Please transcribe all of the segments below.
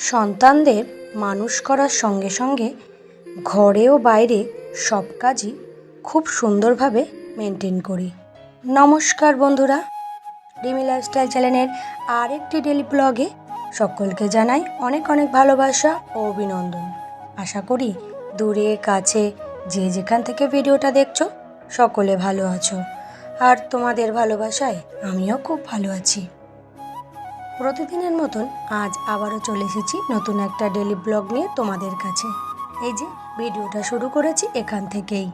সন্তানদের মানুষ করার সঙ্গে সঙ্গে ঘরে ও বাইরে সব কাজই খুব সুন্দরভাবে মেনটেন করি। নমস্কার বন্ধুরা, রিমি লাইফস্টাইল চ্যানেলের আরেকটি ডেলি ব্লগে সকলকে জানাই অনেক অনেক ভালোবাসা ও অভিনন্দন। আশা করি দূরে কাছে যে যেখান থেকে ভিডিওটা দেখছো সকলে ভালো আছো, আর তোমাদের ভালোবাসায় আমিও খুব ভালো আছি। প্রতিদিনের মতন আজ আবারও চলে এসেছি নতুন একটা ডেলি ব্লগ নিয়ে তোমাদের কাছে। এই যে ভিডিওটা শুরু করেছি এখান থেকেই।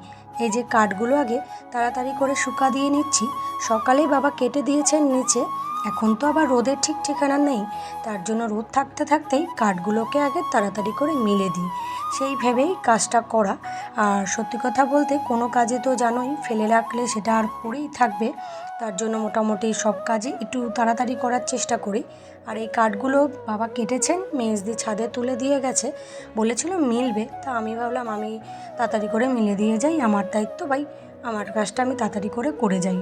এই যে কাঠগুলো আগে তাড়াতাড়ি করে শুকা দিয়ে নিচ্ছি। সকালেই বাবা কেটে দিয়েছেন নিচে, এখন তো আবার রোদের ঠিক ঠিকানা নেই, তার জন্য রোদ থাকতে থাকতেই কাঠগুলোকে আগে তাড়াতাড়ি করে মিলে দিই, সেই ভেবেই কাজটা করা। আর সত্যি কথা বলতে কোনো কাজে তো জানোই ফেলে রাখলে সেটা আর পড়েই থাকবে, তার জন্য মোটামুটি সব কাজই একটু তাড়াতাড়ি করার চেষ্টা করি। আর এই কাঠগুলো বাবা কেটেছেন, মেজ দিয়ে ছাদে তুলে দিয়ে গেছে, বলেছিল মিলবে, তা আমি ভাবলাম আমি তাড়াতাড়ি করে মিলে দিয়ে যাই, আমার দায়িত্ব ভাই, আমার কাজটা আমি তাড়াতাড়ি করে যাই।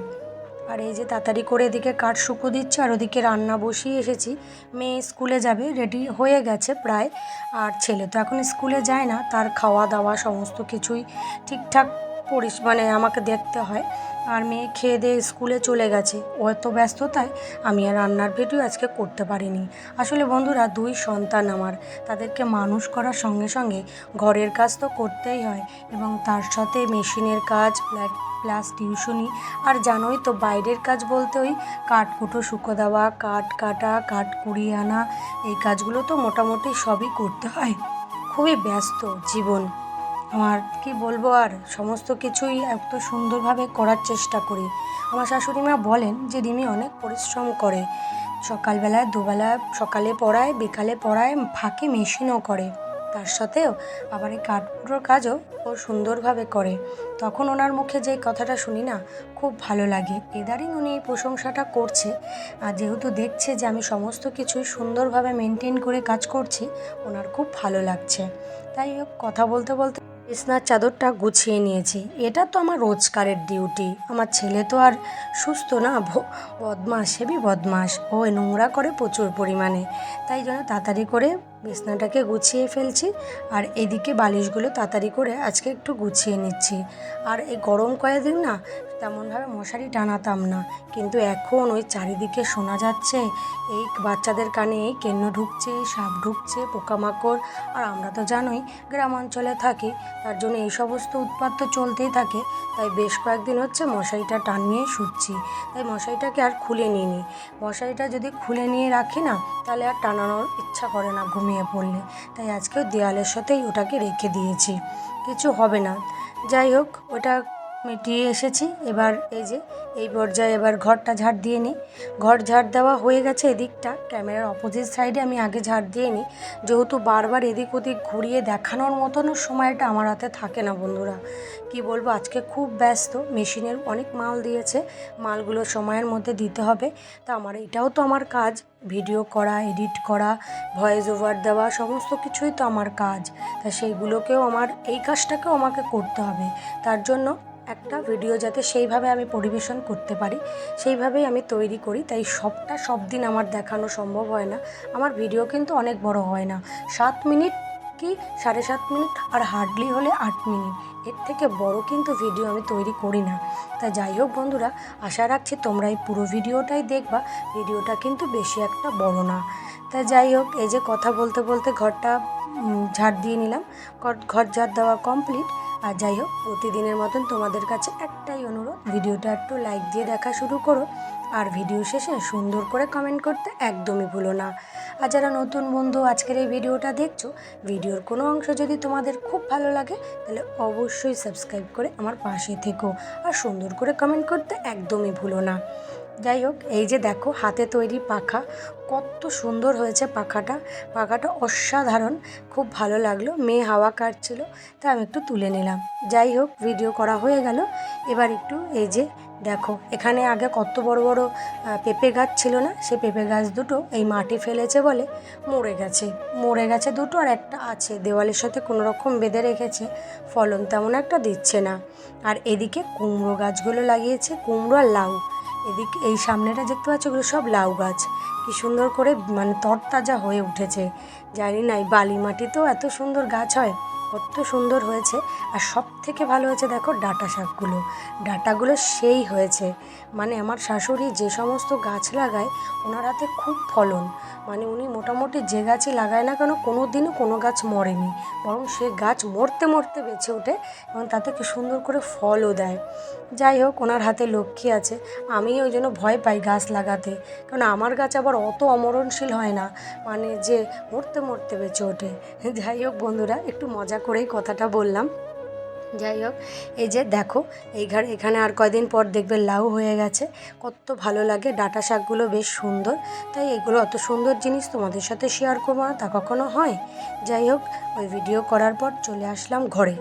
আর এই যে তাড়াতাড়ি করে এদিকে কাঠ শুকো দিচ্ছি, আর ওদিকে রান্না বসিয়ে এসেছি। মেয়ে স্কুলে যাবে, রেডি হয়ে গেছে প্রায়। আর ছেলে তো এখন স্কুলে যায় না, তার খাওয়া দাওয়া সমস্ত কিছুই ঠিকঠাক মানে আমাকে দেখতে হয়। আর মেয়ে খেয়ে দিয়ে স্কুলে চলে গেছে, ও এত ব্যস্ততায় আমি আর রান্নার ভিডিও আজকে করতে পারিনি। আসলে বন্ধুরা, দুই সন্তান আমার, তাদেরকে মানুষ করার সঙ্গে সঙ্গে ঘরের কাজ তো করতেই হয়, এবং তার সাথে মেশিনের কাজ প্লাস টিউশনি। আর জানোই তো বাইরের কাজ বলতে ওই কাঠ কুটো শুকো দেওয়া, কাঠ কাটা, কাঠ কুড়িয়ে আনা, এই কাজগুলো তো মোটামুটি সবই করতে হয়। খুবই ব্যস্ত জীবন আমার, কি বলবো, আর সমস্ত কিছুই এত সুন্দরভাবে করার চেষ্টা করি। আমার শাশুড়ি মা বলেন যে রিমি অনেক পরিশ্রম করে, সকালবেলায় দুবেলা, সকালে পড়ায় বিকালে পড়ায়, ফাঁকে মেশিনও করে, তার সাথেও আবার এই কাঠকুটোর কাজও ও সুন্দরভাবে করে। তখন ওনার মুখে যে কথাটা শুনি না, খুব ভালো লাগে। ইদারিং উনি এই প্রশংসাটা করছে, আর যেহেতু দেখছে যে আমি সমস্ত কিছুই সুন্দরভাবে মেনটেন করে কাজ করছি, ওনার খুব ভালো লাগছে। তাই কথা বলতে বলতে বিছনার চাদরটা গুছিয়ে নিয়েছি। এটা তো আমার রোজকারের ডিউটি। আমার ছেলে তো আর সুস্থ না, বদমাস, হেবি বদমাস, ও নোংরা করে প্রচুর পরিমাণে, তাই জন্য তাড়াতাড়ি করে বিছনাটাকে গুছিয়ে ফেলছি। আর এদিকে বালিশগুলো তাড়াতাড়ি করে আজকে একটু গুছিয়ে নিচ্ছি। আর এই গরম কয়েকদিন না তেমনভাবে মশারি টানাতাম না, কিন্তু এখন ওই চারিদিকে শোনা যাচ্ছে এই বাচ্চাদের কানে এই কেন্ন ঢুকছে, সাপ ঢুকছে, পোকামাকড়। আর আমরা তো জানোই গ্রাম অঞ্চলে থাকি, তার জন্য এই সমস্ত উৎপাত তো চলতেই থাকে। তাই বেশ কয়েকদিন হচ্ছে মশারিটা টানিয়ে শুচ্ছি। তাই মশারিটাকে আর খুলে নিইনি। মশারিটা যদি খুলে নিয়ে রাখি না, তাহলে আর টানানোর ইচ্ছা করে না ঘুমিয়ে পড়লে। তাই আজকেও দেওয়ালের সাথেই ওটাকে রেখে দিয়েছি, কিছু হবে না। যাই হোক, ওটা মিটিয়ে এসেছি। এবার এই যে এই পর্যায়ে এবার ঘরটা ঝাড় দিয়ে নিই। ঘর ঝাড় দেওয়া হয়ে গেছে এদিকটা, ক্যামেরার অপোজিট সাইডে আমি আগে ঝাড় দিয়ে নিই, যেহেতু বারবার এদিক ওদিক ঘুরিয়ে দেখানোর মতনও সময়টা আমার হাতে থাকে না বন্ধুরা। কি বলবো, আজকে খুব ব্যস্ত, মেশিনের অনেক মাল দিয়েছে, মালগুলো সময়ের মধ্যে দিতে হবে। তা আমার এটাও তো আমার কাজ, ভিডিও করা, এডিট করা, ভয়েস ওভার দেওয়া, সমস্ত কিছুই তো আমার কাজ। তা সেইগুলোকেও আমার, এই কাজটাকেও আমাকে করতে হবে। তার জন্য একটা ভিডিও যাতে সেইভাবে আমি পরিবেশন করতে পারি, সেইভাবেই আমি তৈরি করি। তাই সবটা সব দিন আমার দেখানো সম্ভব হয় না। আমার ভিডিও কিন্তু অনেক বড় হয় না, 7 মিনিট কি 7.5 মিনিট, আর হার্ডলি হলে 8 মিনিট, এর থেকে বড় কিন্তু ভিডিও আমি তৈরি করি না। তা যাই হোক বন্ধুরা, আশা রাখছি তোমরা এই পুরো ভিডিওটাই দেখবা, ভিডিওটা কিন্তু বেশি একটা বড় না। তা যাই হোক, এই যে কথা বলতে বলতে ঘরটা ঝাড় দিয়ে নিলাম, ঘর ঝাড় দেওয়া কমপ্লিট। আর যাই হোক, প্রতিদিনের মতন তোমাদের কাছে একটাই অনুরোধ, ভিডিওটা একটু লাইক দিয়ে দেখা শুরু করো, আর ভিডিও শেষে সুন্দর করে কমেন্ট করতে একদমই ভুলো না। আর যারা নতুন বন্ধু আজকের এই ভিডিওটা দেখছো, ভিডিওর কোনো অংশ যদি তোমাদের খুব ভালো লাগে, তাহলে অবশ্যই সাবস্ক্রাইব করে আমার পাশে থেকো, আর সুন্দর করে কমেন্ট করতে একদমই ভুলো না। যাই হোক, এই যে দেখো হাতে তৈরি পাখা, কত সুন্দর হয়েছে পাখাটা অসাধারণ, খুব ভালো লাগলো। মেয়ে হাওয়া কাটছিল, তা আমি একটু তুলে নিলাম। যাই হোক, ভিডিও করা হয়ে গেল। এবার একটু এই যে দেখো, এখানে আগে কত বড় বড় পেঁপে গাছ ছিল না, সেই পেঁপে গাছ দুটো এই মাটি ফেলেছে বলে মরে গেছে দুটো, আর একটা আছে দেওয়ালের সাথে কোনো রকম বেঁধে রেখেছে, ফলন তেমন একটা দিচ্ছে না। আর এদিকে কুমড়ো গাছগুলো লাগিয়েছে, কুমড়ো আর লাউ, এদিকে এই সামনেটা দেখতে পাচ্ছ, ওগুলো সব লাউ গাছ, কি সুন্দর করে মানে তরতাজা হয়ে উঠেছে। জানি না এই বালি মাটিতেও এত সুন্দর গাছ হয়, কত সুন্দর হয়েছে। আর সব থেকে ভালো হয়েছে দেখো ডাঁটা শাকগুলো, ডাঁটাগুলো সেই হয়েছে। মানে আমার শাশুড়ি যে সমস্ত গাছ লাগায় ওনার হাতে খুব ফলন, মানে উনি মোটামুটি যে গাছই লাগায় না কেন কোনো দিনও কোনো গাছ মরেনি, বরং সে গাছ মরতে মরতে বেঁচে ওঠে এবং তাতে কি সুন্দর করে ফলও দেয়। যাই হোক, ওনার হাতে লক্ষ্মী আছে। আমি ওই জন্য ভয় পাই গাছ লাগাতে, কারণ আমার গাছ আবার অত অমরণশীল হয় না, মানে যে মরতে মরতে বেঁচে ওঠে। যাই হোক বন্ধুরা, একটু মজা করেই কথাটা বললাম। যাই হোক, এই যে দেখো এখানে আর কয়দিন পর দেখবে লাউ হয়ে গেছে, কত ভালো লাগে। ডাঁটা শাকগুলো বেশ সুন্দর, তাই এগুলো অত সুন্দর জিনিস তোমাদের সাথে শেয়ার করবো না তা কখনো হয়। যাই হোক, ওই ভিডিও করার পর চলে আসলাম ঘরে।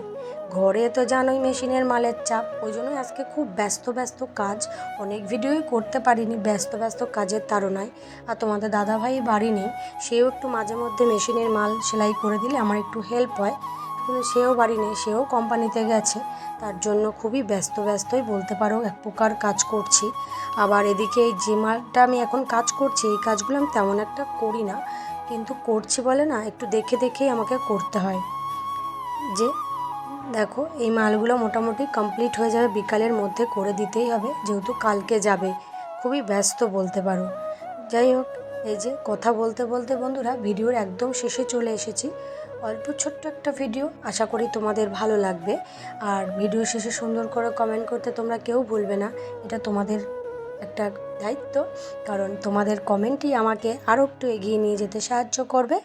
ঘরে তো জানোই মেশিনের মালের চাপ, ওই জন্যই আজকে খুব ব্যস্ত ব্যস্ত কাজ, অনেক ভিডিওই করতে পারিনি ব্যস্ত ব্যস্ত কাজের তাড়নায়। আর তোমাদের দাদাভাই বাড়ি নেই, সেও একটু মাঝে মধ্যে মেশিনের মাল সেলাই করে দিলে আমার একটু হেল্প হয়, কিন্তু সেও বাড়ি নেই, সেও কোম্পানিতে গেছে। তার জন্য খুবই ব্যস্তই বলতে পারো, এক প্রকার কাজ করছি। আবার এদিকে এই যে মালটা আমি এখন কাজ করছি, এই কাজগুলো আমি তেমন একটা করি না, কিন্তু করছি বলে না, একটু দেখে দেখেই আমাকে করতে হয়। যে দেখো এই মালগুলো মোটামুটি কমপ্লিট হয়ে যাবে, বিকালের মধ্যে করে দিতেই হবে, যেহেতু কালকে যাবে। খুবই ব্যস্ত বলতে পারো। যাই হোক, এই যে কথা বলতে বলতে বন্ধুরা ভিডিওর একদম শেষে চলে এসেছি। অল্প ছোট্ট একটা ভিডিও, আশা করি তোমাদের ভালো লাগবে। আর ভিডিও শেষে সুন্দর করে কমেন্ট করতে তোমরা কেউ ভুলবে না, এটা তোমাদের একটা দায়িত্ব, কারণ তোমাদের কমেন্টই আমাকে আরও একটু এগিয়ে নিয়ে যেতে সাহায্য করবে।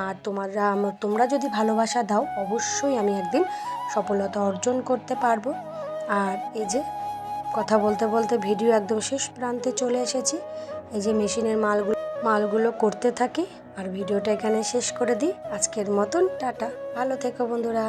আর তোমরা যদি ভালোবাসা দাও, অবশ্যই আমি একদিন সফলতা অর্জন করতে পারবো। আর এই যে কথা বলতে বলতে ভিডিও একদম শেষ প্রান্তে চলে এসেছি। এই যে মেশিনের মালগুলো করতে থাকি আর ভিডিওটা এখানে শেষ করে দিই। আজকের মতন টাটা, ভালো থেকো বন্ধুরা।